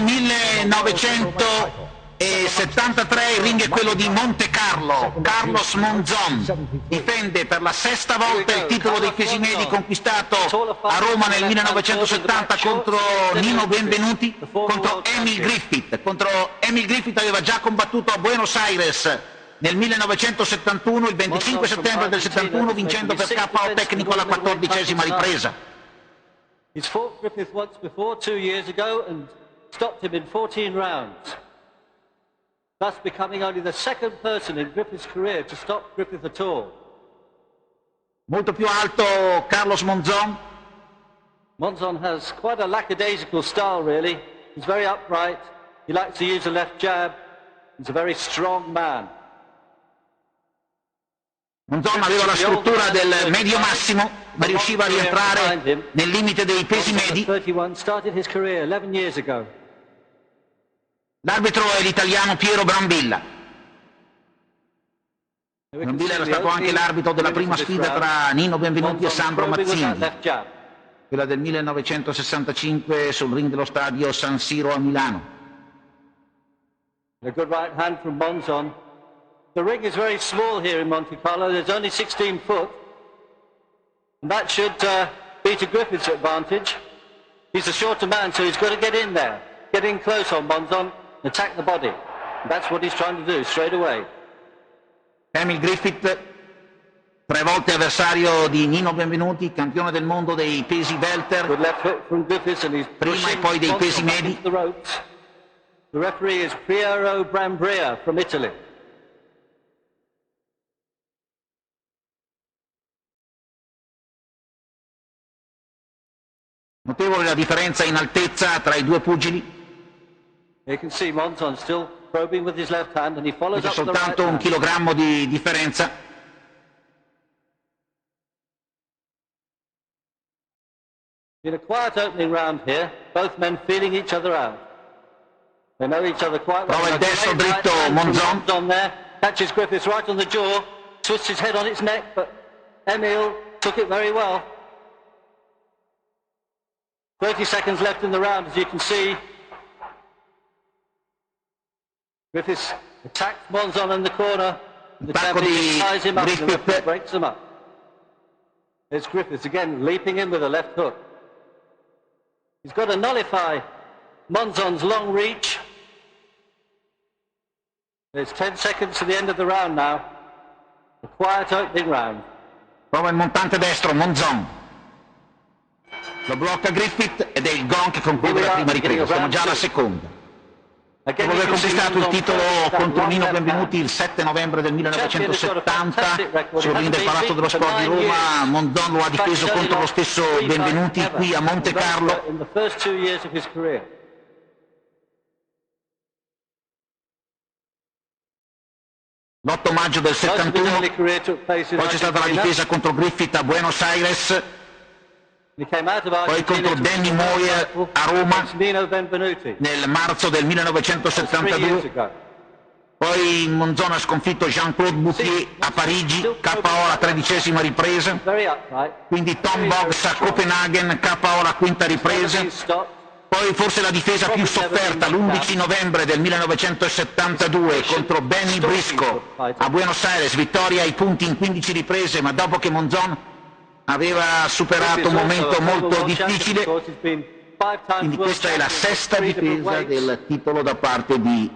1973 il ring è quello di Monte Carlo. Carlos Monzon difende per la sesta volta il titolo dei pesi medi conquistato a Roma nel 1970 contro Nino Benvenuti, contro Emile Griffith. Contro Emile Griffith aveva già combattuto a Buenos Aires nel 1971, il 25 settembre del 71, vincendo per KO tecnico alla 14ª ripresa. He's fought Griffith once before, 2 years ago, and stopped him in 14 rounds, thus becoming only the second person in Griffith's career to stop Griffith at all. Molto più alto Carlos Monzon. Monzon has quite a lackadaisical style, really. He's very upright, he likes to use a left jab, he's a very strong man. Monzon aveva la struttura del medio massimo, ma riusciva a rientrare nel limite dei pesi medi. L'arbitro è l'italiano Piero Brambilla. Brambilla era stato anche l'arbitro della prima sfida tra Nino Benvenuti e Sandro Mazzini, quella del 1965 sul ring dello stadio San Siro a Milano. A good right hand from Monzon. The ring is very small here in Monte Carlo. There's only 16 foot. And that should be to Griffith's advantage. He's a shorter man, so he's got to get in there, get in close on Monzon, and attack the body. And that's what he's trying to do, straight away. Emile Griffith, 3 volte avversario di Nino Benvenuti, campione del mondo dei pesi welter, prima e poi dei pesi medi. The referee is Piero Brambilla from Italy. Notevole la differenza in altezza tra i due pugili. You can see Monzon still probing with his left hand and he follows up the right hand. Soltanto 1 chilogrammo di differenza. In a quiet opening round here, both men feeling each other out. They know each other quite well. Prova il destro dritto Monzon. Monzon there, catches Griffiths right on the jaw, twists his head on its neck, but Emile took it very well. 30 seconds left in the round, as you can see. Griffiths attacks Monzon in the corner. The champion ties him up and the referee breaks him up. There's Griffiths again, leaping in with a left hook. He's got to nullify Monzon's long reach. There's 10 seconds to the end of the round now. A quiet opening round. Prova il montante destro, Monzon. Lo blocca Griffith ed è il gong che conclude la prima ripresa, siamo già alla seconda. Dopo aver conquistato il titolo contro Nino Benvenuti il 7 novembre del 1970 sul ring del Palazzo dello Sport di Roma, Monzon lo ha difeso contro lo stesso Benvenuti qui a Monte Carlo. L'8 maggio del 71, poi c'è stata la difesa contro Griffith a Buenos Aires, poi contro Danny Moyer a Roma nel marzo del 1972, poi Monzon ha sconfitto Jean-Claude Boutier a Parigi, KO alla 13ª ripresa, quindi Tom Boggs a Copenaghen, KO alla 5ª ripresa, poi forse la difesa più sofferta l'11 novembre del 1972 contro Benny Briscoe a Buenos Aires, vittoria ai punti in 15 riprese, ma dopo che Monzon aveva superato un momento molto difficile, quindi questa è la 6ª difesa del titolo da parte di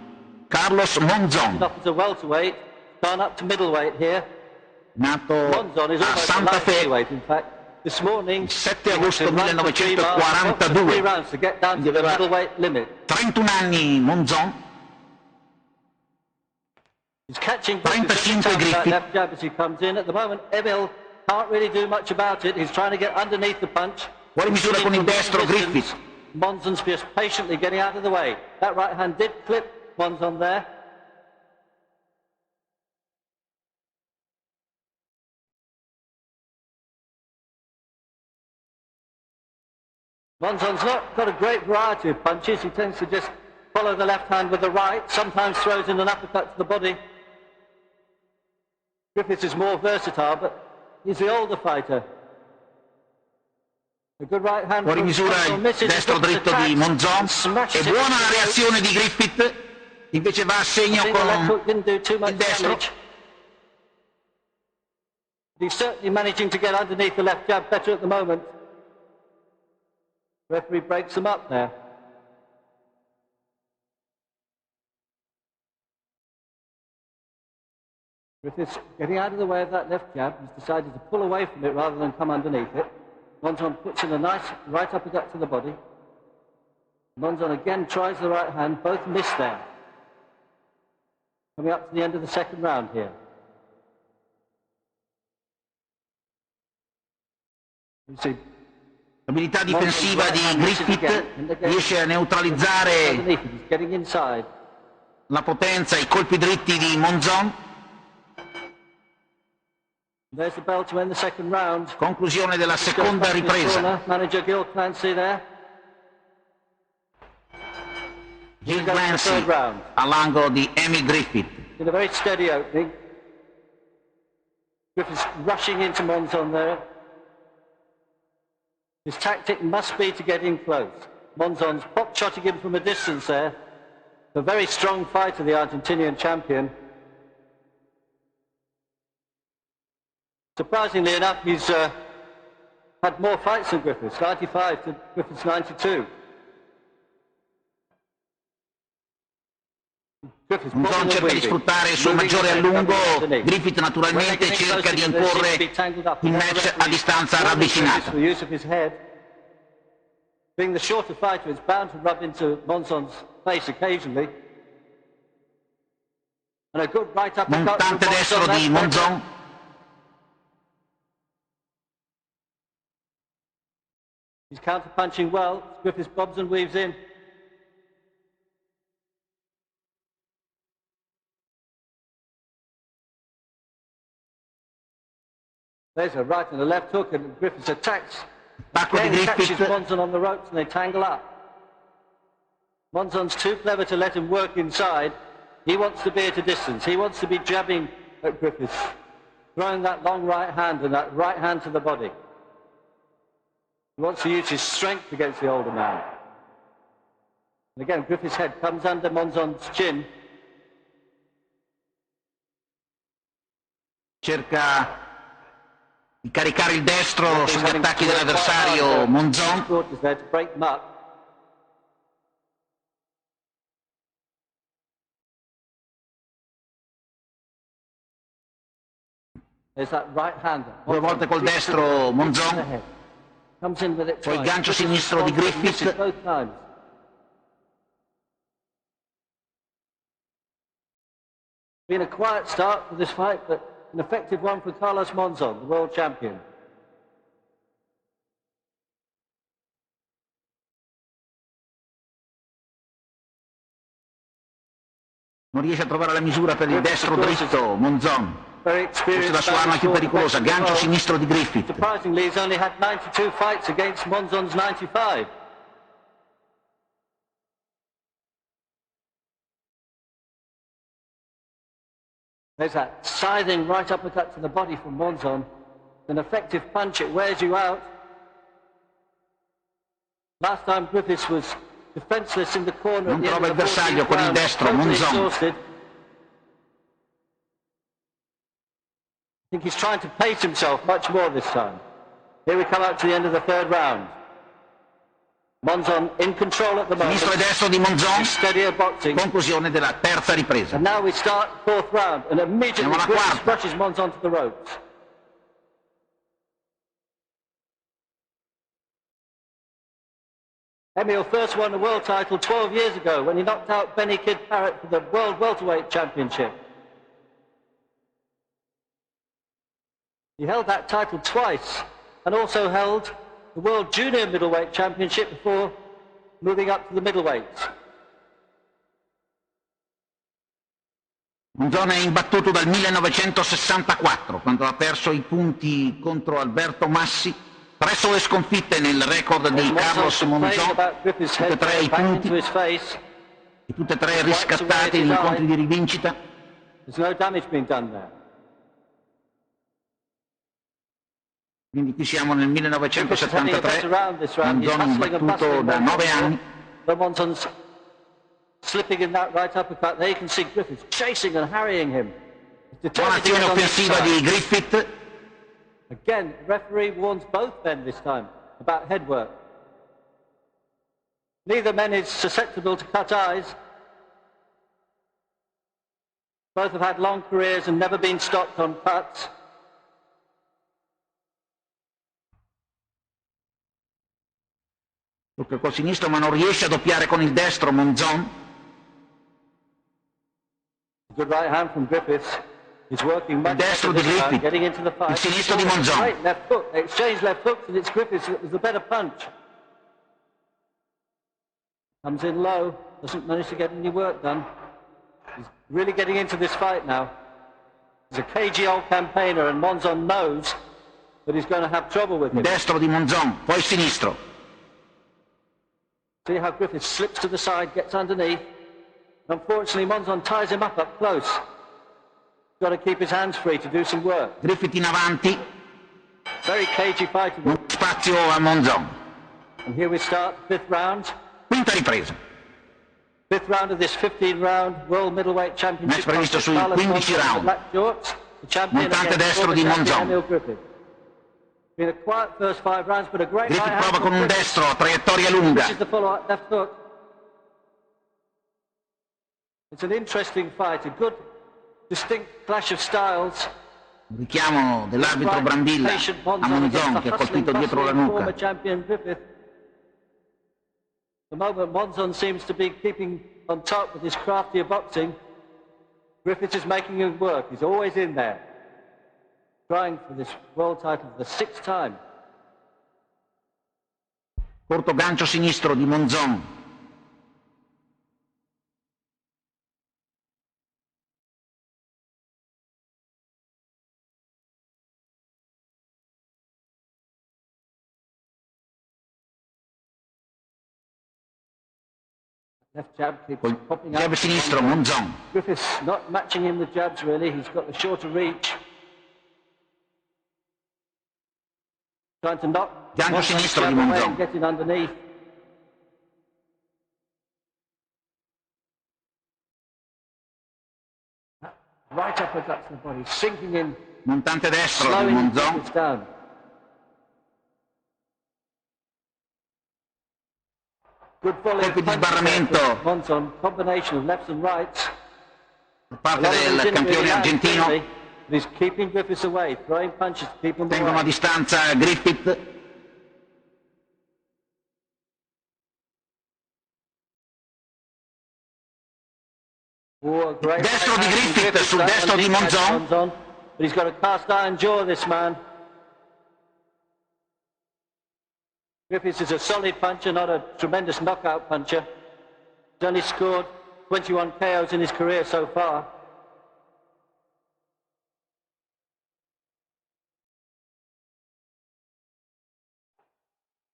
Carlos Monzon, nato a Santa Fe il 7 agosto 1942, quindi aveva 31 anni Monzon, 35 Griffith. Can't really do much about it. He's trying to get underneath the punch. Fuori misura con il destro Griffith. Monzon's just patiently getting out of the way. That right hand did clip Monzon there. Monzon's not got a great variety of punches. He tends to just follow the left hand with the right, sometimes throws in an uppercut to the body. Griffiths is more versatile, but he's the older fighter. Fuori misura il destro dritto di Monzon e buona la reazione di Griffith, invece va a segno con il destro. He's certainly managing to get underneath the left jab better at the moment. Referee breaks them up there. Griffith's getting out of the way of that left jab. He's decided to pull away from it rather than come underneath it. Monzon puts in a nice right uppercut to the body. Monzon again tries the right hand. Both miss there. Coming up to the end of the second round here. L'abilità difensiva di Griffith riesce a neutralizzare la potenza e i colpi dritti di Monzon. Conclusione della seconda ripresa. Gil Clancy all'angolo di Emile Griffith. In a very steady opening. Griffith's rushing into Monzon there. His tactic must be to get in close. Monzon's pop-shotting him from a distance there. A very strong fighter, the Argentinian champion. Surprisingly enough, he's had more fights than Griffiths, 95 to Griffiths 92. Monzon cerca di sfruttare il suo maggiore allungo, Griffith naturalmente cerca di imporre il match a distanza ravvicinata. Being the shorter fighter, it's bound to rub into Monzon's face occasionally. And a good right uppercut. Montante destro di Monzon. He's counter-punching well. Griffiths bobs and weaves in. There's a right and a left hook, and Griffiths attacks. Again, he catches Monzon on the ropes and they tangle up. Monzon's too clever to let him work inside. He wants to be at a distance. He wants to be jabbing at Griffiths, throwing that long right hand and that right hand to the body. He wants to use his strength against the older man. And again, Griffiths' head comes under Monzon's chin. Cerca di caricare il destro sugli attacchi dell'avversario Monzon. Due volte col destro Monzon, poi il gancio sinistro di Griffith. Been a quiet start for this fight, but an effective one for Carlos Monzon, the world champion. Non riesce a trovare la misura per il destro dritto Monzon. Forse la sua arma più pericolosa, gancio sinistro di Griffith. Surprisingly, he's only had 92 fights against Monzon's 95. There's that scything right uppercut to the body from Monzon. An effective punch, it wears you out. Last time Griffiths was defenseless in the corner. Non trova il bersaglio con il destro, Monzon. I think he's trying to pace himself much more this time. Here we come up to the end of the third round. Monzon in control at the moment. Sinistro e destro di Monzon. Steadier boxing. Conclusione della terza ripresa. And now we start fourth round, and immediately Griffiths brushes Monzon to the ropes. Emile first won the world title 12 years ago when he knocked out Benny Kid Parrott for the World Welterweight Championship. He held that title twice and also held the World Junior Middleweight Championship before moving up to the middleweights. Monzon è imbattuto dal 1964, quando ha perso i punti contro Alberto Massi. 3 sole sconfitte nel record di Carlos Monzon, tutte e 3 i punti, e tutte e 3 riscattati in incontri di rivincita. There's no damage being done there. Quindi qui siamo nel 1973, Monzon battuto da 9 anni. Monzon's slipping in that right uppercut. There you can see Griffith chasing and harrying him. Buona azione offensiva di Griffith. Again, the referee warns both men this time about headwork. Neither man is susceptible to cut eyes. Both have had long careers and never been stopped on cuts. Tocca col sinistro ma non riesce a doppiare con il destro Monzon. Good right hand from Griffith. He's working much il destro di Griffith, getting into the fight. Il sinistro di Monzon. Great left hook. They exchange left hooks and it's Griffith that was the better punch. Comes in low, doesn't manage to get any work done. He's really getting into this fight now. He's a cagey old campaigner and Monzon knows that he's going to have trouble with him. Destro di Monzon, poi sinistro. See how Griffith slips to the side, gets underneath. Unfortunately, Monzon ties him up close. He's got to keep his hands free to do some work. Griffith in avanti. Very cagey fight. Spazio a Monzon. And here we start, fifth round. Quinta ripresa. Fifth round of this 15-round World Middleweight Championship. Match previsto sui 15 round. Montante destro di Monzon. Emile Griffith. Been a quiet first 5 rounds, but a great Griffith right prova con un destro, traiettoria lunga. This is the follow-up left hook. It's an interesting fight, a good, distinct clash of styles. Richiamo dell'arbitro Brambilla a Monzon che ha colpito dietro la nuca. The moment Monzon seems to be keeping on top with his craftier boxing, Griffith is making him work. He's always in there, trying for this world title for the 6th time. Corto gancio sinistro di Monzon. Left jab keeps popping out. Jab sinistro, Monzon. Griffith's not matching him with jabs really. He's got the shorter reach. Trying to knock Gancio sinistro di Monzon. and getting underneath. Right uppercut to the body, sinking in. Montante destro di Monzon. Down. Colpi di sbarramento Monzon, combination of lefts and rights. da parte del campione argentino. He's keeping Griffiths away, throwing punches to keep him Tengono a distanza Griffith. Destro di Griffith sul destro di Monzon. But he's got a cast iron jaw, this man. Griffiths is a solid puncher, not a tremendous knockout puncher. He's only scored 21 KOs in his career so far.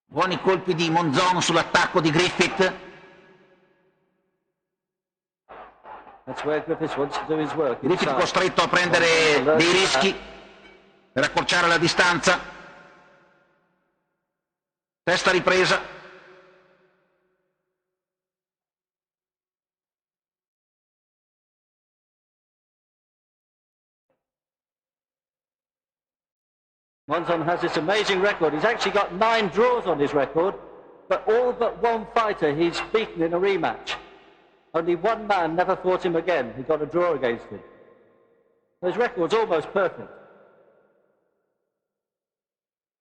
Buoni colpi di Monzon sull'attacco di Griffith. That's where Griffiths wants to do his work. Griffith costretto a prendere dei rischi per accorciare la distanza. Testa ripresa. Monzon has this amazing record. He's actually got 9 draws on his record, but all but one fighter he's beaten in a rematch. Only one man never fought him again. He got a draw against him. His record's almost perfect.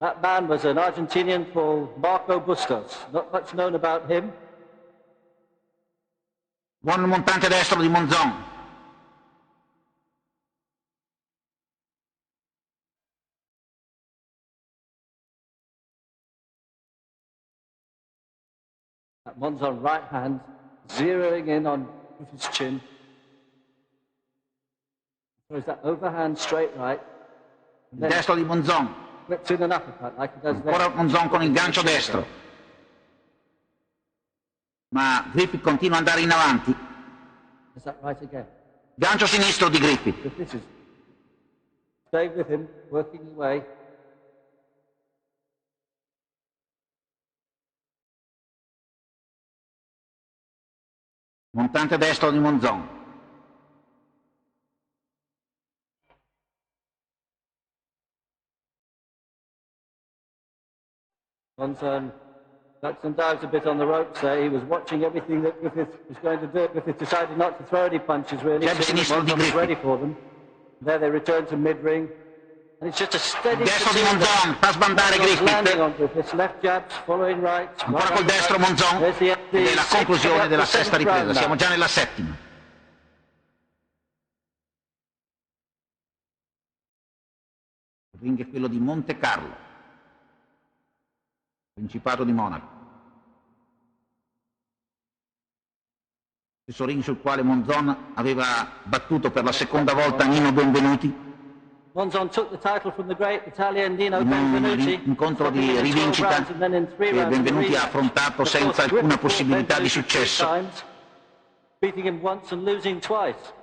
That man was an Argentinian called Marco Bustos. Not much known about him. Buon montante destro di Monzon. That Monzon right hand zeroing in on Griffith's chin. Throws that overhand straight right. Il destro di Monzon. Whips in an uppercut like he does there. Ora Monzon con il gancio destro. Ma Griffith continua ad andare in avanti. Is that right again? Gancio sinistro di Griffith. Griffith is staying with him, working away. Montante destro di Monzon. Monzon got some dives a bit on the ropes there. He was watching everything that Griffith was going to do. Griffith decided not to throw any punches really. Monzon was ready for them. There they return to mid-ring. And it's just a steady... Destro di Monzon, fa sbandare Griffith. Left jabs, following right. Ancora col destro Monzon. Ed è la conclusione della sesta ripresa. Siamo già nella settima. Il ring è quello di Monte Carlo, Principato di Monaco. Stesso ring sul quale Monzon aveva battuto per la seconda volta Nino Benvenuti. Monzon took the title from the great Italian Nino Benvenuti. Un incontro di rivincita che Benvenuti ha affrontato senza alcuna possibilità di successo. Beating him once and losing twice.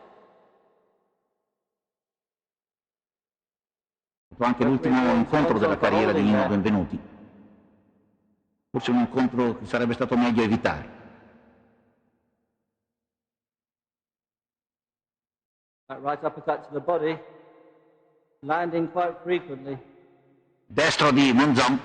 Anche l'ultimo incontro della carriera di Nino Benvenuti. Forse un incontro che sarebbe stato meglio evitare. That right uppercut to the body, landing quite frequently. Destro di Monzon.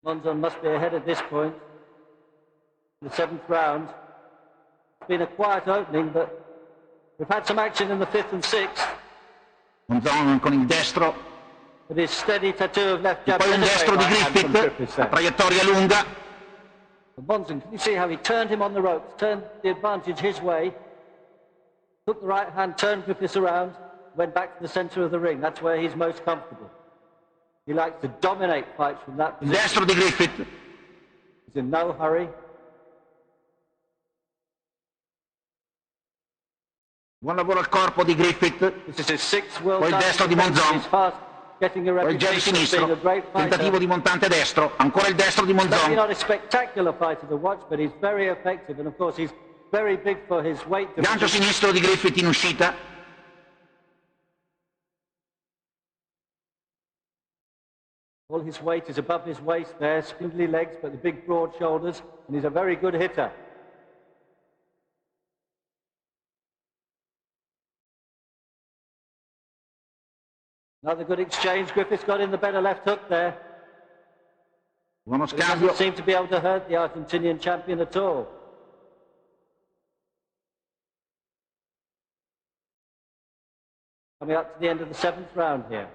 Monzon must be ahead at this point. The seventh round. It's been a quiet opening, but we've had some action in the fifth and sixth. Monzon con il destro. With his steady tattoo of left jab. Poi un destro di Griffith, a traiettoria lunga. Monzon, can you see how he turned him on the ropes, turned the advantage his way, took the right hand, turned Griffith around, went back to the center of the ring. That's where he's most comfortable. He likes to dominate fights from that position. Destro di Griffith. He's in no hurry. Buon lavoro al corpo di Griffith. Poi il destro di Monzon. Poi il jab sinistro. Tentativo di montante destro. Ancora il destro di Monzon. Gancio sinistro di Griffith in uscita. All his weight is above his waist there, spindly legs, but the big broad shoulders, and he's a very good hitter. Another good exchange. Griffith's got in the better left hook there. Buono He scambio. doesn't seem to be able to hurt the Argentinian champion at all. Coming up to the end of the seventh round here.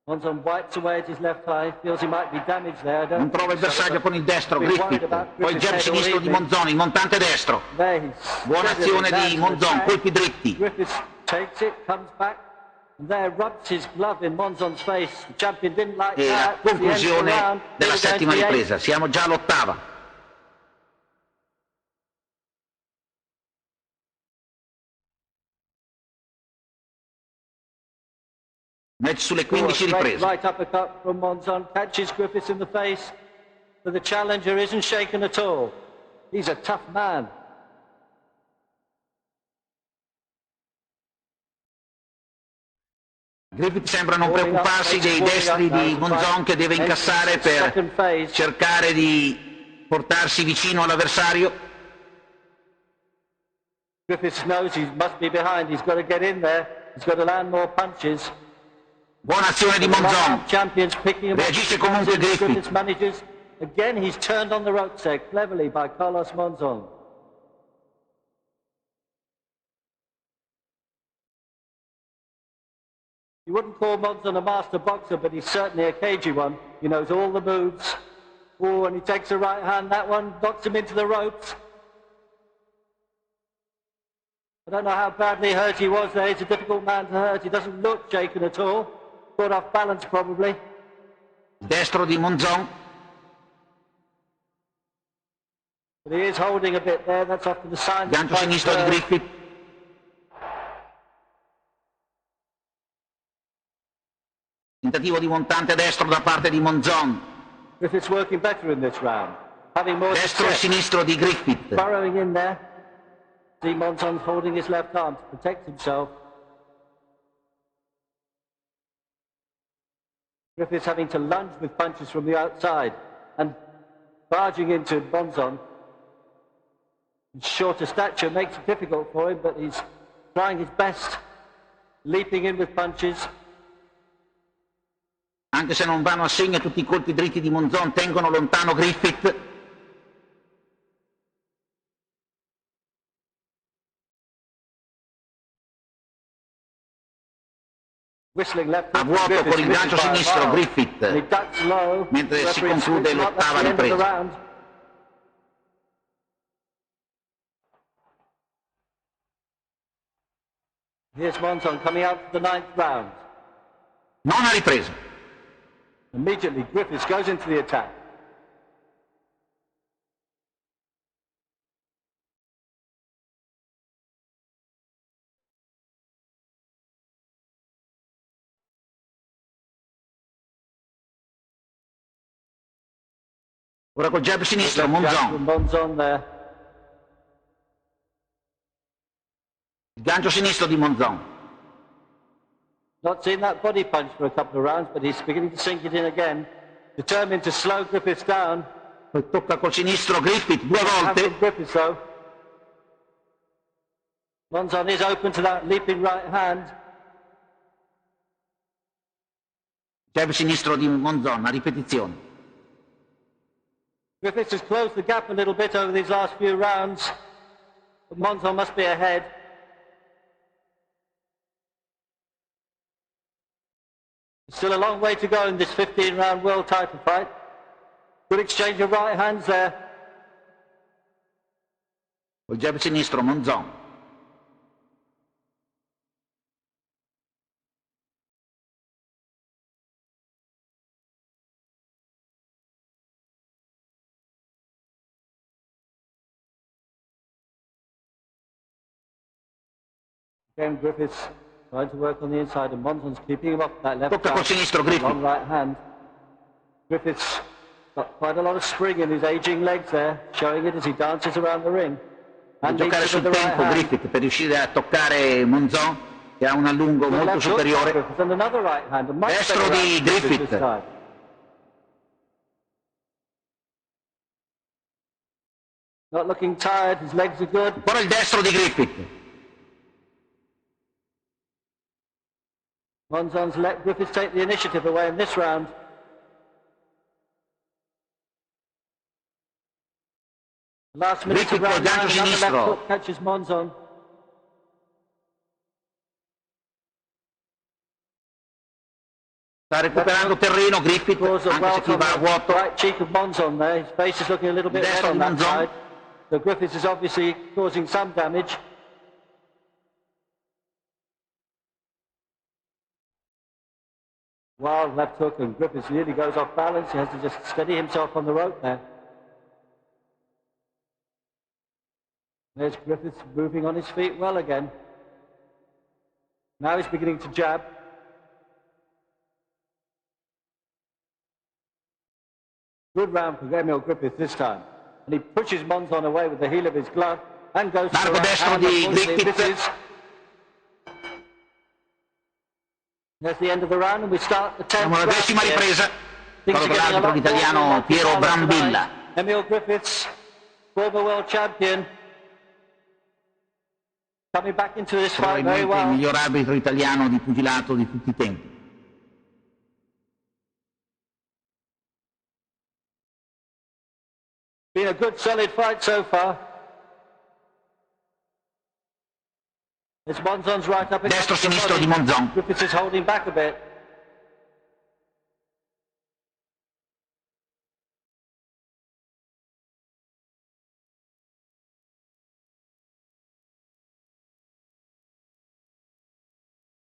Monzon wipes away at his left eye, feels he might be damaged there. Non trova il bersaglio con il destro, Griffith. Poi il jab sinistro di Monzon, il montante destro. Buona azione di Monzon, colpi dritti. Griffith takes it, comes back, and there rubs his glove in Monzon's face. The champion didn't like E la that. conclusione della settima ripresa, siamo già all'ottava. Match sulle 15 riprese. Right uppercut from Monzon, catches Griffith in the face, but the challenger isn't shaken at all. He's a tough man. Griffith sembra non preoccuparsi dei destri di Monzon che deve incassare per cercare di portarsi vicino all'avversario. Griffith knows he must be behind, he's got to get in there, he's got to land more punches. Buona azione di Monzon. Reagisce comunque Griffith. Manages. Again, he's turned on the ropes there cleverly by Carlos Monzon. You wouldn't call Monzon a master boxer, but he's certainly a cagey one. He knows all the moves. Oh, and he takes a right hand. That one knocks him into the ropes. I don't know how badly hurt he was there. He's a difficult man to hurt. He doesn't look shaken at all. Caught off balance probably. Destro di Monzon. But he is holding a bit there. That's often the sign. Gancio sinistro di Griffith. Tentativo di montante destro da parte di Monzon. Griffith's working better in this round. Having more Destro e sinistro di Griffith. Burrowing in there. See Monzon's holding his left arm to protect himself. Griffith's having to lunge with punches from the outside and barging into Monzon. His shorter stature makes it difficult for him, but he's trying his best, leaping in with punches. Anche se non vanno a segno tutti i colpi dritti di Monzon, tengono lontano Griffith. A vuoto con il gancio sinistro Griffith, mentre si conclude l'ottava ripresa. Here's Monzon coming out for the 9th round. Nona ripresa. Immediately Griffith goes into the attack. Ora col jab sinistro, Monzon. There. Il gancio sinistro di Monzon. Not seen that body punch for a couple of rounds, but he's beginning to sink it in again. Determined to slow Griffith down. Poi tocca col sinistro Griffith 2 volte. Griffith, though. Monzon is open to that leaping right hand. Jab sinistro di Monzon, a ripetizione. Griffith has closed the gap a little bit over these last few rounds, but Monzon must be ahead. Still a long way to go in this 15-round world title fight. Good exchange of right hands there. Col jab sinistro Monzon. Again, Griffith's trying to work on the inside, and Monzon's keeping him off that left. Tocca col sinistro Griffith. Long right hand. Griffith's got quite a lot of spring in his aging legs there, showing it as he dances around the ring. Deve giocare sul tempo Griffith per riuscire a toccare Monzon, che ha un allungo molto superiore. Destro di Griffith. Not looking tired, his legs are good. Ora il destro di Griffith. Monzon's let Griffith take the initiative away in this round. Last minute of round 9, another left hook catches Monzon. Sta recuperando terreno Griffith, anche se qui va a vuoto. Right cheek of Monzon there, his face is looking a little bit red on that side. So Griffith is obviously causing some damage. Wild left hook, and Griffith nearly goes off balance. He has to just steady himself on the rope there. There's Griffith moving on his feet well again. Now he's beginning to jab. Good round for Emile Griffith this time. And he pushes Monzon away with the heel of his glove and goes for the right hand. Griffith. That's the end of the round, and we start the 10th round. Siamo alla 10ª ripresa. Vado per l'arbitro l'italiano Piero Brambilla. Emile Griffiths, former world champion, coming back into this fight very well. Il miglior arbitro italiano di pugilato di tutti i tempi. Been a good solid fight so far. It's Monzon's right up against Destro sinistro di Monzon. Griffiths is holding back a bit.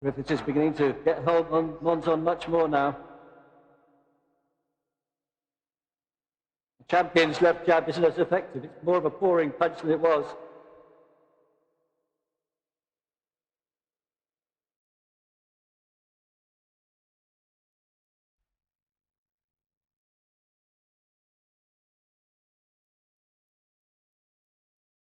Griffiths is beginning to get hold on Monzon much more now. The champion's left jab isn't as effective. It's more of a pouring punch than it was.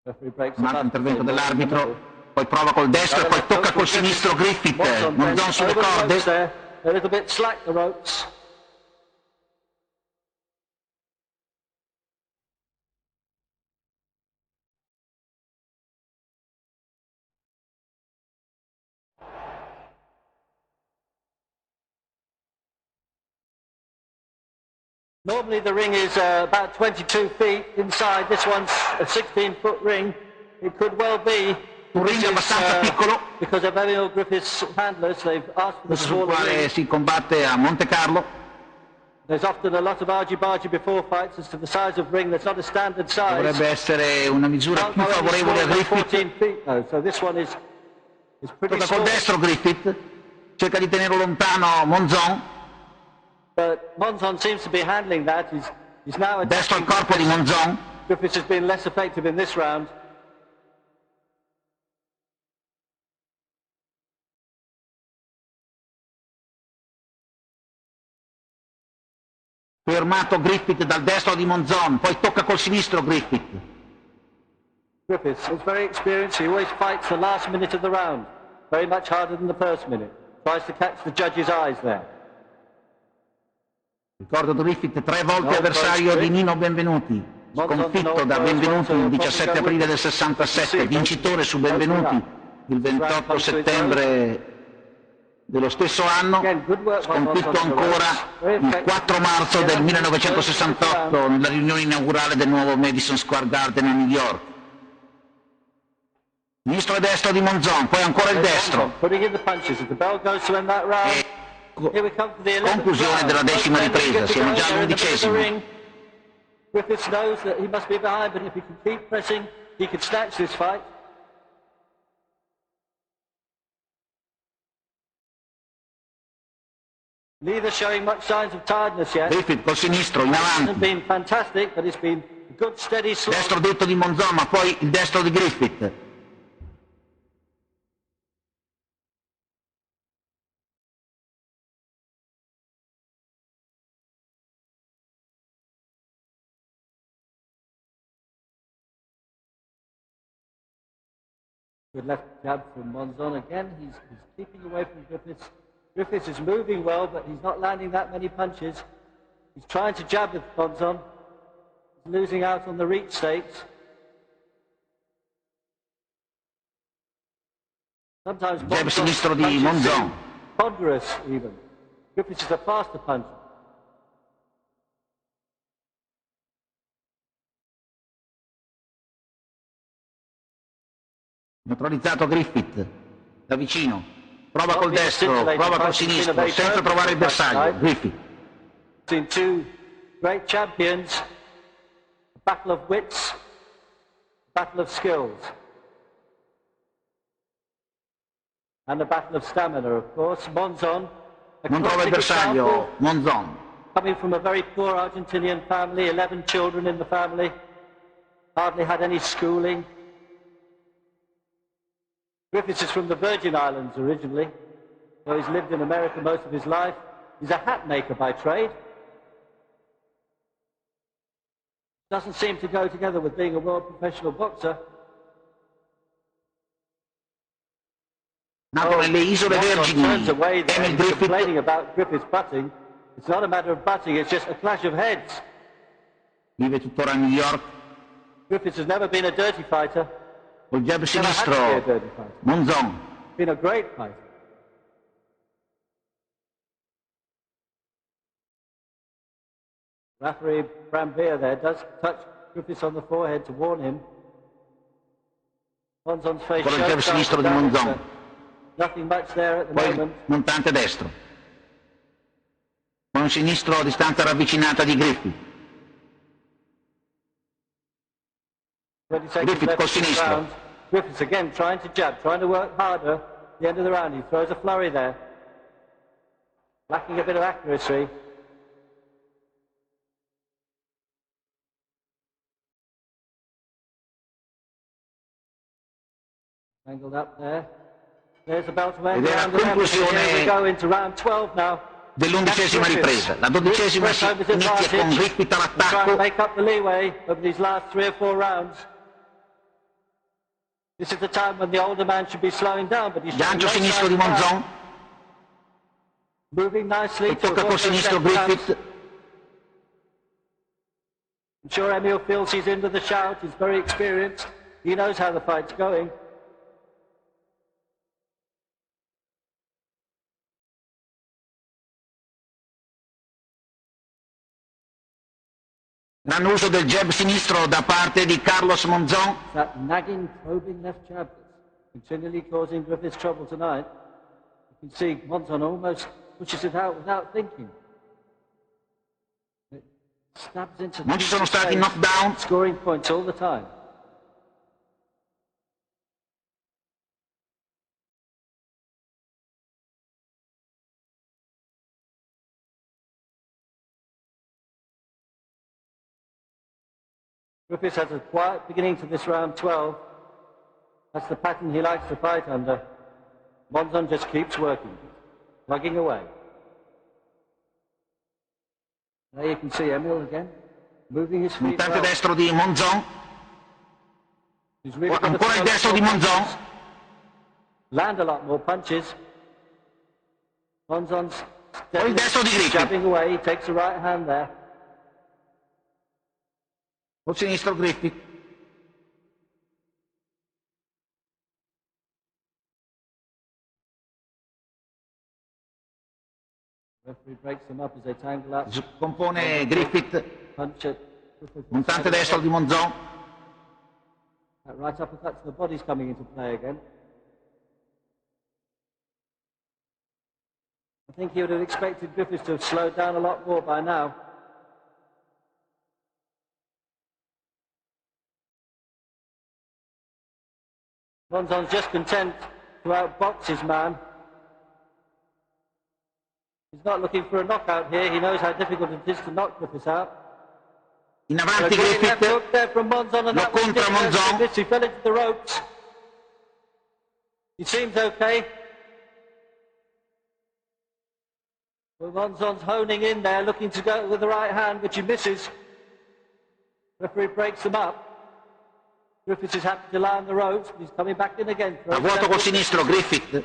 Un intervento dell'arbitro, poi prova col destro e poi tocca col sinistro Griffith, Monzon sulle corde. A little bit slack the ropes. Normally the ring is about 22 feet inside. This one's a 16-foot ring. It could well be. Un ring abbastanza piccolo, because of Emile Griffith's handlers, they've asked for the sul smaller quale ring. si combatte a Monte Carlo. There's often a lot of argy-bargy before fights as to the size of ring. That's not a standard size. Dovrebbe essere una misura più favorevole a Griffith. 14 feet though, so this one is pretty Tocca small. col destro Griffith, cerca di tenerlo lontano Monzon. But Monzon seems to be handling that. He's now Destro al attacking corpo di Monzon. Griffith has been less effective in this round. Fermato Griffith dal destro di Monzon, poi tocca col sinistro Griffith. Griffith is very experienced. He always fights the last minute of the round. Very much harder than the first minute. Tries to catch the judge's eyes there. Ricordo Griffith 3 volte avversario di Nino Benvenuti, sconfitto da Benvenuti il 17 aprile del 67, vincitore su Benvenuti il 28 settembre dello stesso anno, sconfitto ancora il 4 marzo del 1968 nella riunione inaugurale del nuovo Madison Square Garden a New York. Sinistro e destro di Monzon, poi ancora il destro. Conclusione della 10ª ripresa, siamo già all'11ª. Griffith knows that he must be behind, but if he can keep pressing, he can snatch this fight. Neither showing much signs of tiredness yet. Griffith col sinistro in It hasn't avanti. been fantastic, but it's been a good steady slog. Destro dritto di Monzon, ma poi il destro di Griffith. Good left jab from Monzon again. He's keeping away from Griffiths. Griffiths is moving well, but he's not landing that many punches. He's trying to jab with Monzon. He's losing out on the reach stakes. Sometimes Jab sinistro di Monzon. Ponderous even. Griffiths is a faster puncher. Neutralizzato Griffith, da vicino, prova col destro, prova col sinistro, senza trovare il bersaglio, Griffith. Between two great champions, a battle of wits, a battle of skills, and a battle of stamina, of course. Monzon, Non trova il bersaglio, Monzon. coming from a very poor Argentinian family, 11 children in the family, hardly had any schooling. Griffiths is from the Virgin Islands originally, so he's lived in America most of his life. He's a hat maker by trade. Doesn't seem to go together with being a world professional boxer. Nato nelle Isole Vergini, Turns away there. Emile He's Griffith, complaining about Griffith's butting. It's not a matter of butting, it's just a clash of heads. vive tuttora a New York, Griffiths has never been a dirty fighter. col jab Never had to be a sinistro, dirty fighter. Monzon. Been a great fighter. Referee Brambilla there does touch Griffiths on the forehead to warn him. Monzon's face Con il jab shows sinistro signs of di damage, Monzon. but nothing much there at the Poi moment. montante destro. Con un sinistro a distanza ravvicinata di Griffith. 20 seconds Griffith left col in the sinistro. round. Griffiths again trying to jab, trying to work harder. At the end of the round, he throws a flurry there. Lacking a bit of accuracy. Angled up there. There's the belt to end Ed è la round 11. conclusione Here we go into round 12 now. Dell'11ª ripresa. La 12ª si inizia con Griffith Try and all'attacco. make up the leeway over these last 3 or 4 rounds. This is the time when the older man should be slowing down, but he's Gancio sinistro di Monzon. Moving nicely. Tocca col sinistro Griffith. I'm sure Emile feels he's in with the shout. He's very experienced. He knows how the fight's going. Gran uso del jab sinistro da parte di Carlos Monzon. That nagging, probing left jab that's continually causing Griffith's trouble tonight. You can see Monzon almost pushes it out without thinking. It stabs into Non ci sono stati knockdown. Scoring points all the time. Griffith has a quiet beginning to this round 12. That's the pattern he likes to fight under. Monzon just keeps working, plugging away. There you can see Emile again, moving his feet Puntante well. destro di Monzon. Really Ancora il destro di Monzon. Land a lot more punches. Monzon's Poi il destro di Griffith. jabbing away, he takes the right hand there. Col sinistro Griffith. Referee breaks them up as they tangle up. Compone Griffith. Punch it. Montante destro di Monzon. That right uppercut to the body's coming into play again. I think he would have expected Griffiths to have slowed down a lot more by now. Monzon's just content to outbox his man. He's not looking for a knockout here. He knows how difficult it is to knock Griffiths out. In avanti Griffith. There from Monzon, and Lo that was contra difficult. Monzon. He fell into the ropes. He seems okay. Well, Monzon's honing in there, looking to go with the right hand, which he misses. Referee breaks them up. Griffiths is happy to lie on the ropes, but he's coming back in again. A vuoto col sinistro Griffith.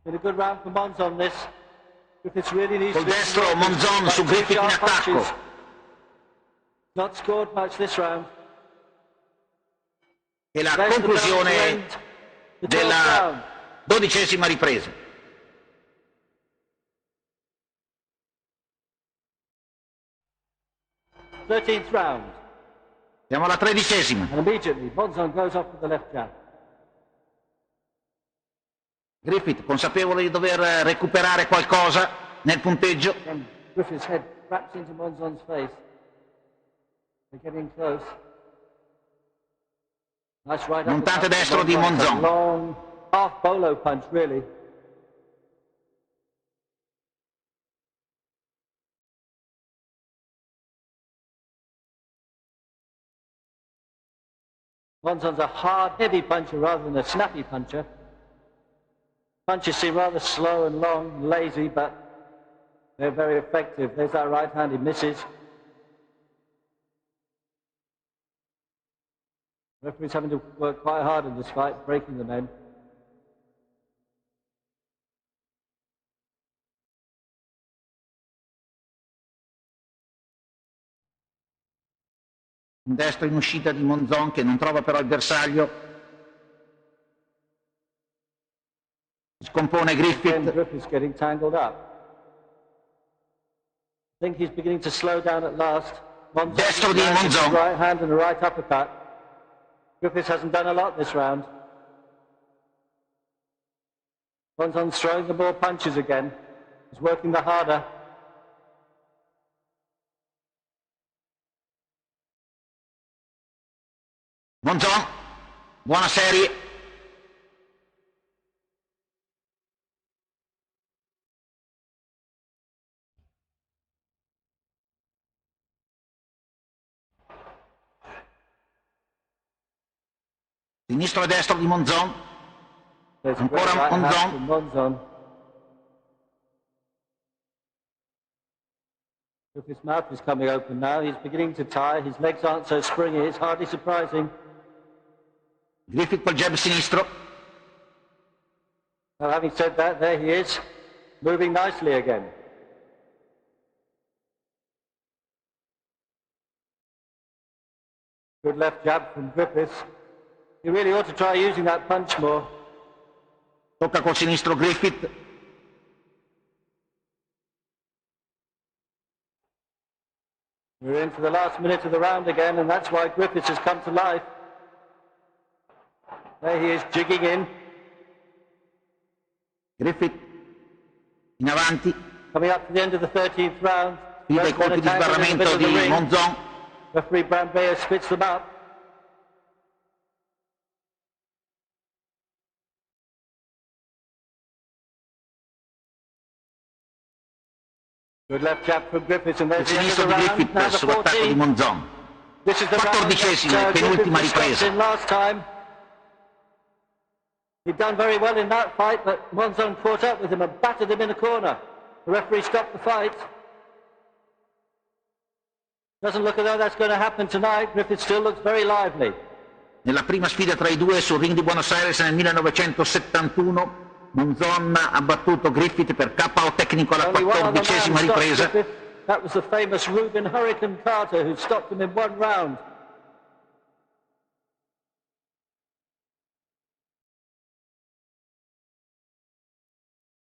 Been a good round for Monzon this. Griffiths really needs Col to... destro Monzon su Griffith in attacco. Not scored much this round. E la conclusione della 12ª ripresa. Thirteenth round. Siamo alla 13ª. And immediately Monzon goes off with the left jab. Griffith, consapevole di dover recuperare qualcosa nel punteggio. And Griffith's head wraps into Monzon's face. They're getting close. Nice right Montante destro di Monzon. Long half bolo punch, really. Monzon's a hard, heavy puncher rather than a snappy puncher. Punches seem rather slow and long, lazy, but they're very effective. There's that right hand, he misses. The referee's having to work quite hard in this fight, breaking the men. Un destro in uscita di Monzon che non trova però il bersaglio. Scompone Griffith. Griffith's getting tangled up. I think he's beginning to slow down at last. Destro di Monzon. Right hand and a right uppercut. Griffiths hasn't done a lot this round. Monzon's throwing the more punches again. He's working the harder. Monzon, buona serie. Sinistro e destro di Monzon. Ancora Monzon. Griffith's mouth is coming open now. He's beginning to tire. His legs aren't so springy. It's hardly surprising. Griffith col jab sinistro. Now, having said that, there he is, moving nicely again. Good left jab from Griffith. He really ought to try using that punch more. Tocca col sinistro Griffith. We're into the last minute of the round again, and that's why Griffiths has come to life. There he is, jigging in. Griffith in avanti. Coming up to the end of the 13th round. Sfida i colpi di sbarramento di Monzon. Referee Brambea spits them up. Good left jab from Griffiths, and there's the end of the round. Now the 14th. This is the 14esima e penultima ripresa. Last time. He'd done very well in that fight, but Monzon caught up with him and battered him in the corner. The referee stopped the fight. Doesn't look as though that's going to happen tonight. Griffith still looks very lively. Nella prima sfida tra i due sul ring di Buenos Aires nel 1971, Monzon ha battuto Griffith per KO tecnico alla 14esima ripresa. That was the famous Reuben Hurricane Carter who stopped him in one round.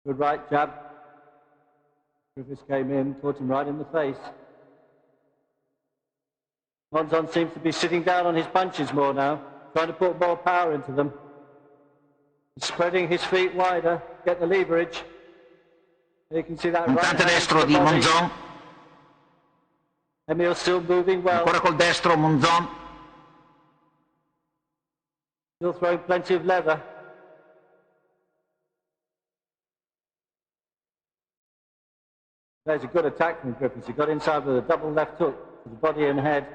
Good right jab. Griffiths came in, caught him right in the face. Monzon seems to be sitting down on his punches more now, trying to put more power into them. He's spreading his feet wider, get the leverage. You can see that Puntante destro di Monzon. Emile still moving well. Ancora col destro Monzon. Still throwing plenty of leather. There's a good attack from Griffiths. He got inside with a double left hook to the body and head.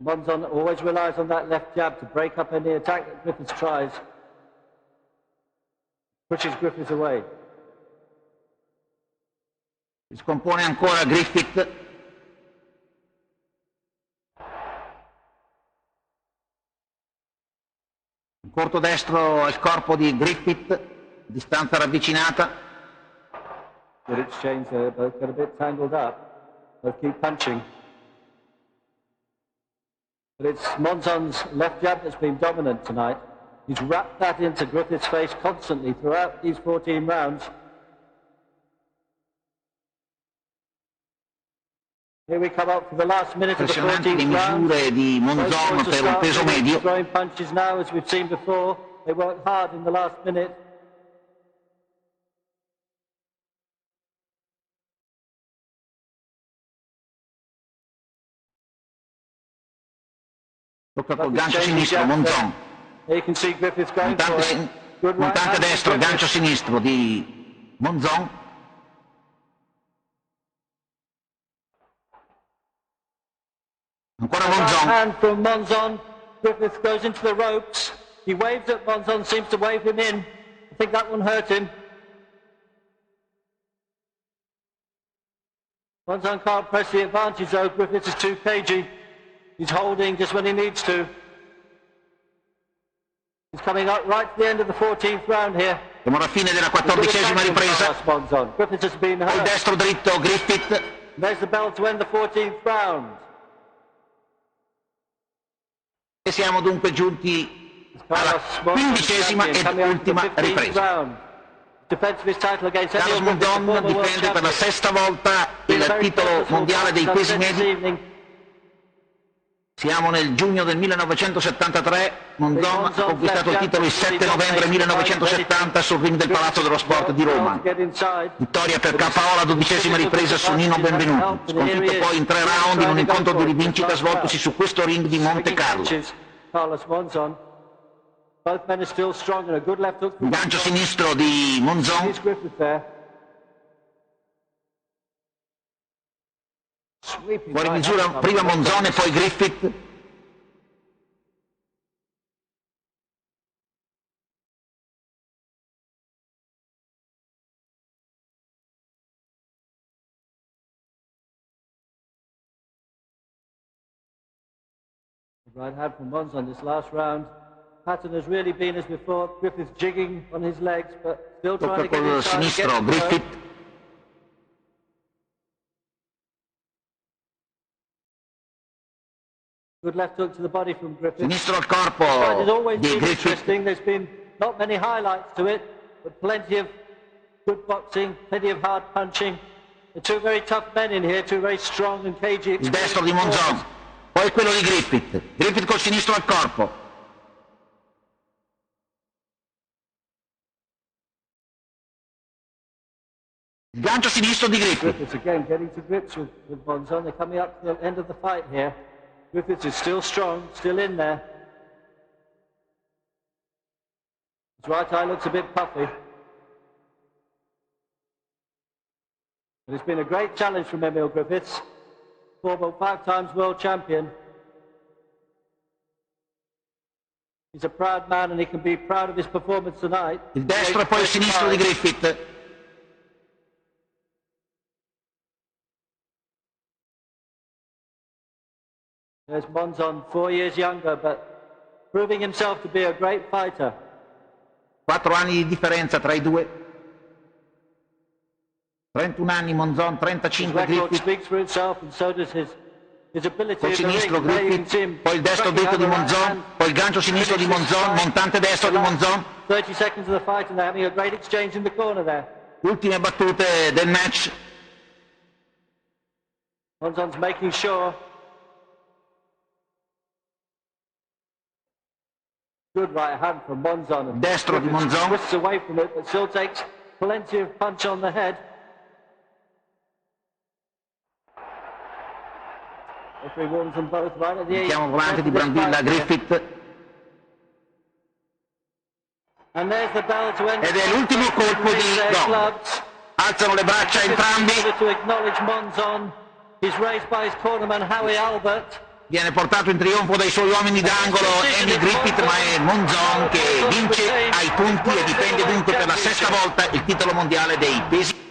Monzon always relies on that left jab to break up any attack that Griffiths tries. Pushes Griffiths away. Scompone ancora Griffith. Un corto destro al corpo di Griffith, distanza ravvicinata. Good exchange there, both got a bit tangled up. Both keep punching. But it's Monzon's left jab that's been dominant tonight. He's wrapped that into Griffith's face constantly throughout these 14 rounds. Here we come up for the last minute of the 14th round. Misure di Monzon per un peso medio. Throwing punches now, as we've seen before. They worked hard in the last minute. Tocca col gancio sinistro Monzon. Puntante destro, gancio sinistro di Monzon. Ancora Monzon. Hand from Monzon. Griffith goes into the ropes. He waves at Monzon, seems to wave him in. I think that one hurt him. Monzon can't press the advantage though. Griffith is too cagey. He's holding just when he needs to. He's coming up right to the end of the 14th round here. Siamo alla fine della 14esima ripresa. Griffith has been hurt. Il destro dritto Griffith. There's the bell to end the 14th round. E siamo dunque giunti alla 15esima ed ultima ripresa. Carlos Monzon difende per la sesta volta il titolo mondiale dei pesi medi. Siamo nel giugno del 1973, Monzon ha conquistato il titolo il 7 novembre 1970 sul ring del Palazzo dello Sport di Roma. Vittoria per KO alla 12esima ripresa su Nino Benvenuti, sconfitto poi in 3 round in un incontro di rivincita svoltosi su questo ring di Monte Carlo. Il gancio sinistro di Monzon. Fuori misura prima Monzon e poi Griffith. Right hand from Monzon this last round. Pattern has really been as before. Griffith's jigging on his legs, but still trying to get col inside. sinistro Griffith. Good left hook to the body from Griffith. Sinistro al corpo It's always di been Griffith. interesting. There's been not many highlights to it, but plenty of good boxing, plenty of hard punching. The two very tough men in here, two very strong and cagey. Il destro di Monzon, poi quello di Griffith. Griffith col sinistro al corpo. Il gancio sinistro di Griffith. Griffiths again getting to grips with Monzon. They're coming up to the end of the fight here. Griffiths is still strong, still in there. His right eye looks a bit puffy. But it's been a great challenge from Emile Griffiths, former 5 times world champion. He's a proud man and he can be proud of his performance tonight. Il destro e poi il sinistro di Griffith. There's Monzon, 4 years younger, but proving himself to be a great fighter. 4 anni di differenza tra i due. 31 anni Monzon, 35 Griffith. Speaks for itself, and so does his ability. Col sinistro Griffith, poi il destro dritto di Monzon, poi il gancio sinistro di Monzon, montante destro di Monzon. 30 seconds of the fight and they're having a great exchange in the corner there. Ultime battute del match. Monzon's making sure. Good right hand from Monzon. Destro di Monzon. Twists away from it, but still takes plenty of punch on the head. Referee warns them both right at the Chiamo volante di Brambilla Griffith. And there's the bell to end. Ed è l'ultimo colpo di gong. Alzano le braccia entrambi. To acknowledge Monzon. He's raised by his cornerman Howie Albert. Viene portato in trionfo dai suoi uomini d'angolo Emile Griffith, ma è Monzon che vince ai punti e difende dunque per la 6ª volta il titolo mondiale dei pesi.